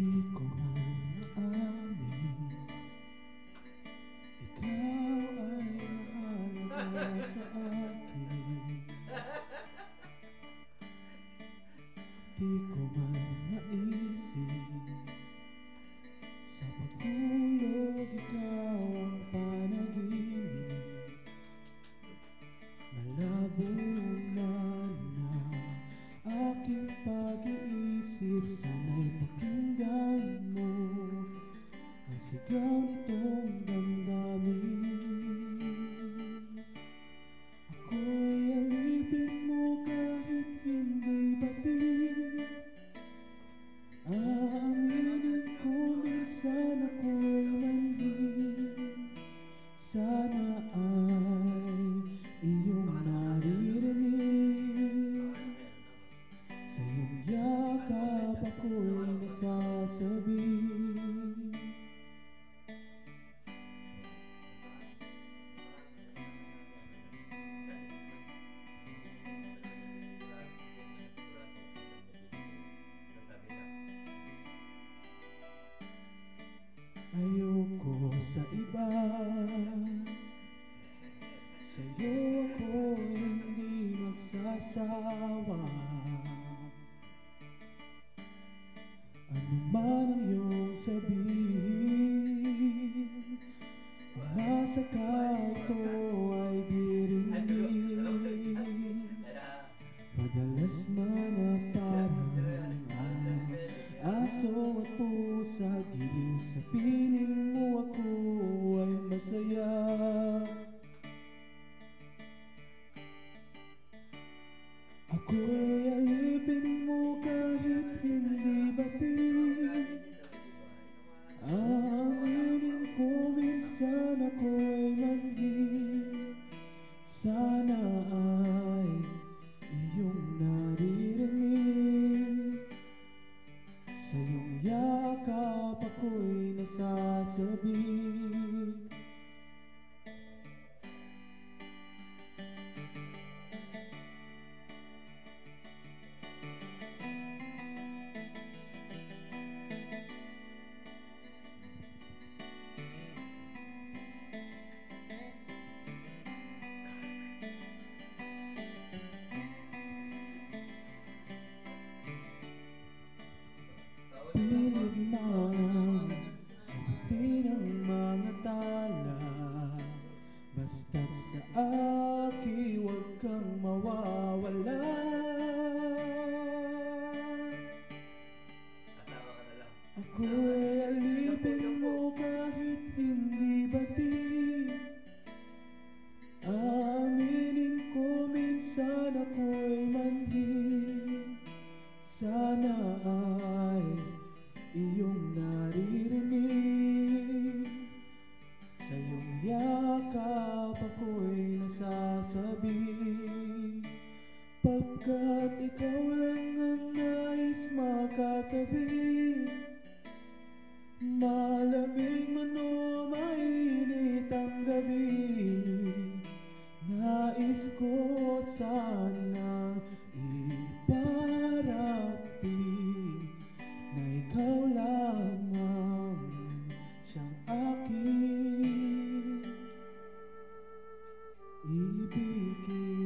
Di ko man maamin, ikaw ay mahalaga sa akin. Di ko man maisip, sa pagtulog ikaw ang panaginip. Malabo na aking pag-iisip, sana'y pakinggan mo ang sigaw nitong damdamin. Ako'y alipin mo kahit hindi batid, aaminin ko minsan ako'y manhid. Sana ay iyong naririnig, sa iyong yakap ako'y nasasabi. Ayoko sa iba, sa'yo ako hindi magsasawa. Ano man ang iyong sabihin, kung nasa ka ito ay dirinig. Madalas man na parang aso at pusa, giliw sa piling mo ako ay masaya. Ako'y alipin mo kahit hindi batid, aaminin ko minsan ako'y manhid. Sana ay iyong naririnig, sa iyong yakap ako'y nasasabik. Pilit man sagutin ang mga tala, basta't sa akin huwag kang mawawala. Ako'y alipin mo kahit hindi batid, aaminin ko minsan ako'y manhid. Sana ay iyong naririnig, sa iyong yakap ako'y nasasabik. Pagkat ikaw lang ang nais makatabi, malamig man o mainit ang gabi, nais ko sanang iparating na ikaw lamang siyang aking ibigin.